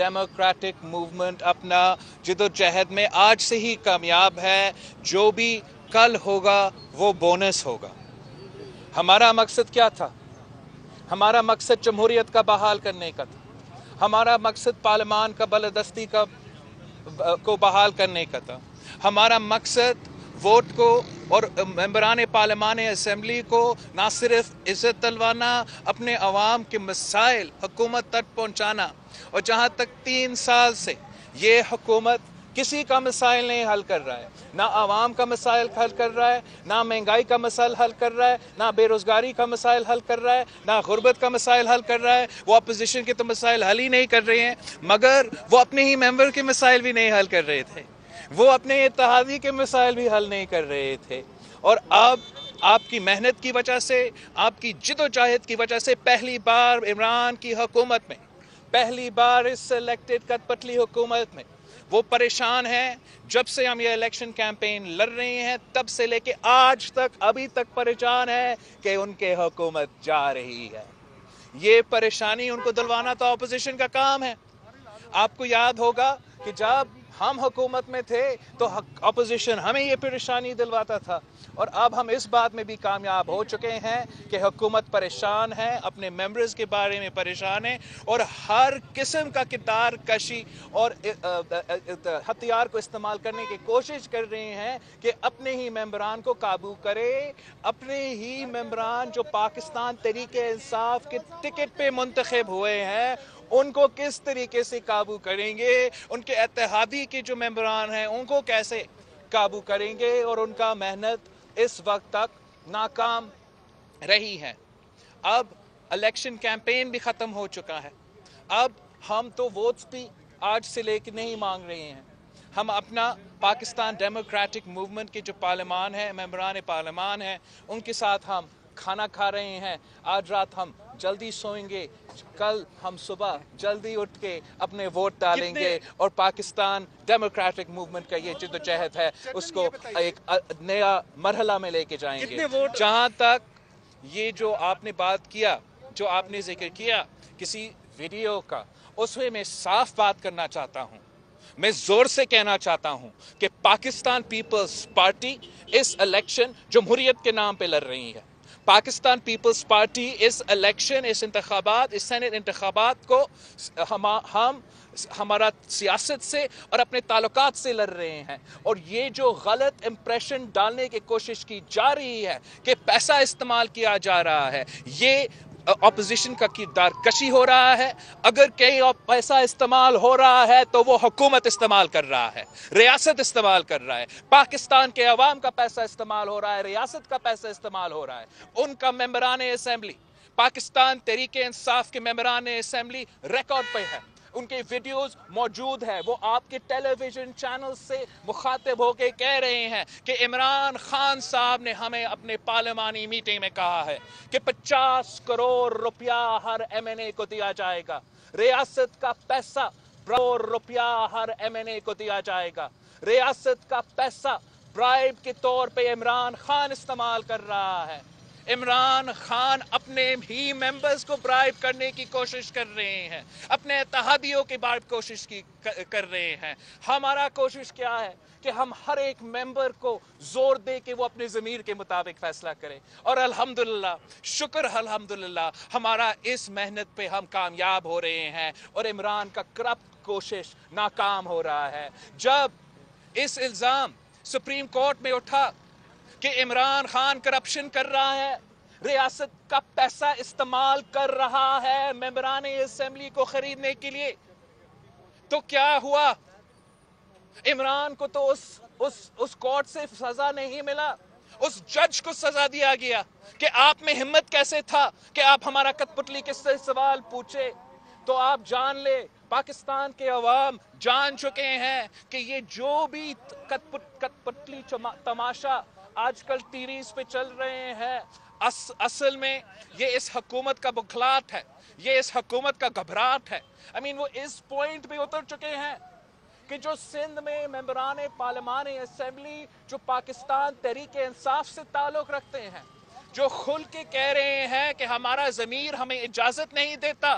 Democratic movement अपना जिदोजहद में आज से ही कामयाब है। जो भी कल होगा वो बोनस होगा। हमारा मकसद क्या था? हमारा मकसद जमहूरियत का बहाल करने का था। हमारा मकसद पार्लियामान का बालादस्ती को बहाल करने का था। हमारा मकसद वोट को और मेंबरान पार्लियामान असम्बली को ना सिर्फ इज़्ज़त दिलवाना, अपने अवाम के मसाइल हुकूमत तक पहुँचाना। और जहाँ तक 3 साल से ये हुकूमत किसी का मसाइल नहीं हल कर रहा है, ना आवाम का मसाइल हल कर रहा है, ना महंगाई का मसाइल हल कर रहा है, ना बेरोज़गारी का मसाइल हल कर रहा है, ना गुर्बत का मसाइल हल कर रहा है। वो अपोजिशन के तो मसाइल हल ही नहीं कर रहे हैं, मगर वो अपने ही मेंबर के मसाइल भी नहीं हल कर रहे थे। वो अपने इत्तेहादी के मसाइल भी हल नहीं कर रहे थे। और अब आपकी मेहनत की वजह से, आपकी जिदोजहद की वजह से पहली बार इमरान की हुकूमत में, पहली बार इस इलेक्टेड कठपुतली हुकूमत में वो परेशान हैं। जब से हम ये इलेक्शन कैंपेन लड़ रहे हैं तब से लेके आज तक, अभी तक परेशान है कि उनके हुकूमत जा रही है। ये परेशानी उनको दिलवाना तो अपोजिशन का काम है। आपको याद होगा कि जब हम हुकूमत में थे तो अपोजिशन हमें ये परेशानी दिलवाता था, और अब हम इस बात में भी कामयाब हो चुके हैं कि हुकूमत परेशान है, अपने मेंबर्स के बारे में परेशान है, और हर किस्म का किरदार कशी और हथियार को इस्तेमाल करने की कोशिश कर रहे हैं कि अपने ही मेंबरान को काबू करे। अपने ही मेंबरान जो पाकिस्तान तहरीक इंसाफ के टिकट पे मुंतखब हुए हैं, उनको किस तरीके से काबू करेंगे, उनके इत्तेहादी के जो मेंबरान हैं उनको कैसे काबू करेंगे। और उनका मेहनत इस वक्त तक नाकाम रही है। अब इलेक्शन कैंपेन भी ख़त्म हो चुका है। अब हम तो वोट्स भी आज से लेके नहीं मांग रहे हैं। हम अपना पाकिस्तान डेमोक्रेटिक मूवमेंट के जो पार्लियामान है, मेंबरान पार्लियामान हैं, उनके साथ हम खाना खा रहे हैं। आज रात हम जल्दी सोएंगे, कल हम सुबह जल्दी उठ के अपने वोट डालेंगे और पाकिस्तान डेमोक्रेटिक मूवमेंट का ये जिद्दोजहद है उसको एक नया मरहला में लेके जाएंगे। जहाँ तक ये जो आपने बात किया, जो आपने जिक्र किया किसी वीडियो का, उसमें मैं साफ बात करना चाहता हूँ। मैं जोर से कहना चाहता हूं कि पाकिस्तान पीपल्स पार्टी इस इलेक्शन जमहूरियत के नाम पे लड़ रही है। पाकिस्तान पीपल्स पार्टी इस इलेक्शन, इस इंतखाबात, इस सेनेट इंतखाबात को हमारा सियासत से और अपने ताल्लुकात से लड़ रहे हैं। और ये जो गलत इंप्रेशन डालने की कोशिश की जा रही है कि पैसा इस्तेमाल किया जा रहा है, ये अपोजिशन का किरदार कशी हो रहा है। अगर कहीं पैसा इस्तेमाल हो रहा है तो वो हुकूमत इस्तेमाल कर रहा है, रियासत इस्तेमाल कर रहा है। पाकिस्तान के अवाम का पैसा इस्तेमाल हो रहा है, रियासत का पैसा इस्तेमाल हो रहा है। उनका मेंबरान असम्बली, पाकिस्तान तहरीक इंसाफ के मेंबरान असम्बली रिकॉर्ड पे है, उनके वीडियोस मौजूद है। वो आपके टेलीविजन चैनल से मुखातिब होके कह रहे हैं कि इमरान खान साहब ने हमें अपने पार्लियामानी मीटिंग में कहा है कि 50 करोड़ रुपया हर एमएनए को दिया जाएगा, रियासत का पैसा करोड़ रुपया हर एमएनए को दिया जाएगा। रियासत का पैसा ब्राइब के तौर पे इमरान खान इस्तेमाल कर रहा है। इमरान खान अपने ही मेंबर्स को ब्राइब करने की कोशिश कर रहे हैं, अपने इत्तेहादियों की ब्राइब कोशिश कर रहे हैं। हमारा कोशिश क्या है कि हम हर एक मेंबर को जोर दे के वो अपने ज़मीर के मुताबिक फैसला करें। और अल्हम्दुलिल्लाह, शुक्र अल्हम्दुलिल्लाह, हमारा इस मेहनत पे हम कामयाब हो रहे हैं और इमरान का करप्ट कोशिश नाकाम हो रहा है। जब इस इल्ज़ाम सुप्रीम कोर्ट में उठा कि इमरान खान करप्शन कर रहा है, रियासत का पैसा इस्तेमाल कर रहा है मेंबरान असेंबली को खरीदने के लिए, तो क्या हुआ? इमरान को तो उस कोर्ट से सजा नहीं मिला, उस जज को सजा दिया गया कि आप में हिम्मत कैसे था कि आप हमारा कठपुतली किससे सवाल पूछे। तो आप जान ले, पाकिस्तान के अवाम जान चुके हैं कि ये जो भी कठपुतली तमाशा आजकल टीवीज़ पे चल रहे हैं, असल में ये इस हुकूमत का बुखलाहट है, ये इस हुकूमत का घबराहट है। वो इस पॉइंट पे उतर चुके हैं कि जो सिंध में मेंबरान पार्लियामान असेंबली जो पाकिस्तान तहरीक इंसाफ से ताल्लुक रखते हैं, जो खुल के कह रहे हैं कि हमारा ज़मीर हमें इजाज़त नहीं देता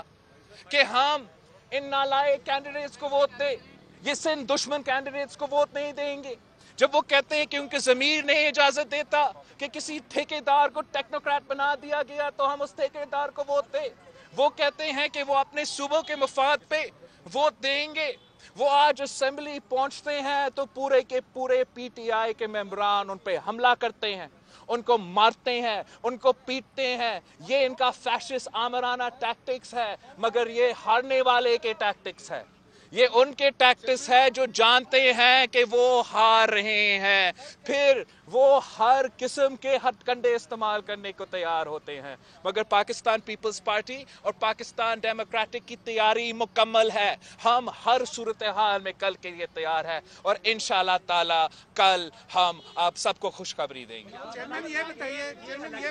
कि हम इन नालायक कैंडिडेट्स को वोट दे, ये सिंध दुश्मन कैंडिडेट्स को वोट नहीं देंगे। जब वो कहते हैं कि उनके ज़मीर नहीं इजाजत देता कि किसी ठेकेदार को टेक्नोक्रेट बना दिया गया तो हम उस ठेकेदार को वोट दें। वो कहते हैं कि वो अपने सूबों के मफाद पे वोट देंगे। वो आज असेंबली पहुंचते हैं तो पूरे के पूरे पीटीआई के मेंबरान उन पे हमला करते हैं, उनको मारते हैं, उनको पीटते हैं। ये इनका फैशिस्ट आमराना टैक्टिक्स है, मगर ये हारने वाले के टैक्टिक्स है। ये उनके टैक्टिक्स है जो जानते हैं कि वो हार रहे हैं, फिर वो हर किस्म के हथकंडे इस्तेमाल करने को तैयार होते हैं। मगर पाकिस्तान पीपल्स पार्टी और पाकिस्तान डेमोक्रेटिक की तैयारी मुकम्मल है। हम हर सूरत हाल में कल के लिए तैयार है और इंशाअल्लाह ताला कल हम आप सबको खुशखबरी देंगे। चेयरमैन ये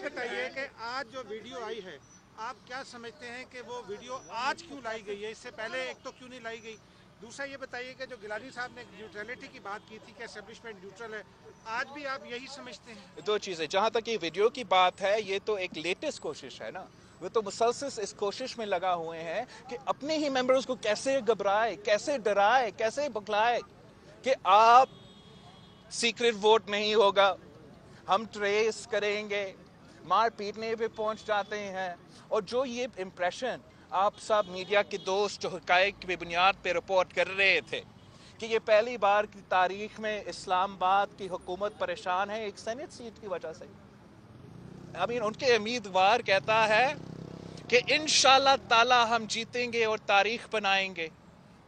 बताइए कि आज जो वीडियो आई है, आप क्या समझते हैं कि वो वीडियो आज क्यों लाई गई है? इससे पहले एक तो क्यों नहीं लाई गई? दूसरा ये बताइए कि जो गिलानी साहब ने न्यूट्रलिटी की बात की थी कि एस्टेब्लिशमेंट न्यूट्रल है, आज भी आप यही समझते हैं? दो चीज़ें, जहाँ तक ये वीडियो की बात है, ये तो एक लेटेस्ट कोशिश है ना। वो तो मुसलसल इस कोशिश में लगा हुए हैं कि अपने ही मेंबर्स को कैसे घबराए, कैसे डराए, कैसे बखलाए कि आप सीक्रेट वोट नहीं होगा, हम ट्रेस करेंगे, मार पीटने पे पहुंच जाते हैं। और जो ये इम्प्रेशन आप सब मीडिया के दोस्त जो हक़ाइक़ की बुनियाद पे रिपोर्ट कर रहे थे कि ये पहली बार की तारीख में इस्लामाबाद की हुकूमत परेशान है एक सेनेट सीट की वजह से। उनके उम्मीदवार कहता है कि इंशाअल्लाह ताला हम जीतेंगे और तारीख बनाएंगे।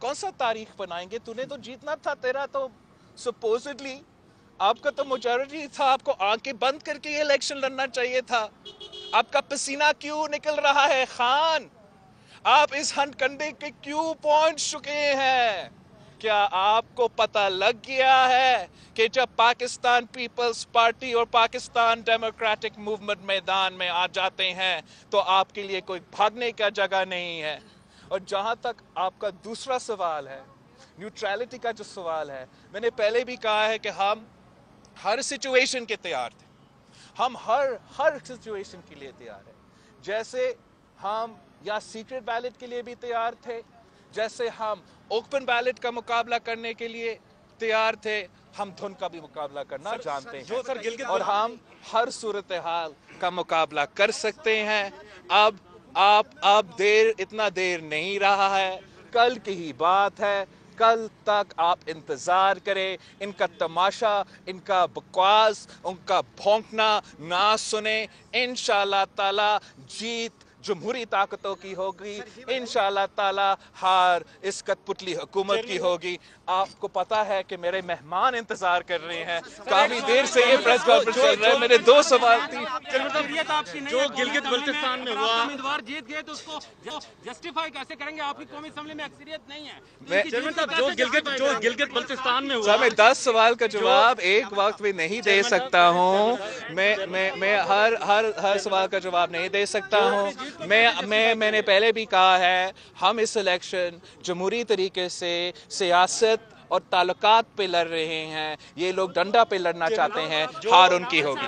कौन सा तारीख बनाएंगे? तूने तो जीतना था, तेरा तो सपोजिटली आपका तो मेजॉरिटी था, आपको आंखें बंद करके ये इलेक्शन लड़ना चाहिए था। आपका पसीना क्यों निकल रहा है खान? आप इस हथकंडे के क्यों पहुंच चुके हैं? क्या आपको पता लग गया है कि जब पाकिस्तान पीपल्स पार्टी और पाकिस्तान डेमोक्रेटिक मूवमेंट मैदान में आ जाते हैं तो आपके लिए कोई भागने का जगह नहीं है। और जहां तक आपका दूसरा सवाल है, न्यूट्रलिटी का जो सवाल है, मैंने पहले भी कहा है कि हम हर सिचुएशन के तैयार थे। हम हर सिचुएशन के लिए तैयार है। जैसे हम या सीक्रेट बैलेट के लिए भी तैयार थे, जैसे हम ओपन बैलेट का मुकाबला करने के लिए तैयार थे, हम धुन का भी मुकाबला करना जानते हैं और हम हर सूरत हाल का मुकाबला कर सकते हैं। अब इतना देर नहीं रहा है, कल की ही बात है। कल तक आप इंतजार करें, इनका तमाशा, इनका बकवास, उनका भौंकना ना सुने। इंशाअल्लाह ताला जीत जमहूरी ताकतों की होगी, इंशाअल्लाह ताला हार इस कठपुतली हुकूमत की होगी। आपको पता है कि मेरे मेहमान इंतजार कर रहे हैं, काफी देर से ये प्रेस कॉन्फ्रेंस चल रहा है। मेरे दो सवाल थी। जो गिलगित बल्तिस्तान में हुआ, उम्मीदवार जीत गए तो उसको जस्टिफाई कैसे करेंगे? आपकी कौमी असेंबली में अक्सरियत नहीं है। जो गिलगित बल्तिस्तान में हुआ, मैं 10 सवाल का जवाब एक वक्त में नहीं दे सकता हूँ। मैं हर सवाल का जवाब नहीं दे सकता हूँ। मैंने पहले भी कहा है, हम इस इलेक्शन जमहूरी तरीके से सियासत और ताल्लुकात पे लड़ रहे हैं। ये लोग डंडा पे लड़ना चाहते हैं, हार उनकी होगी।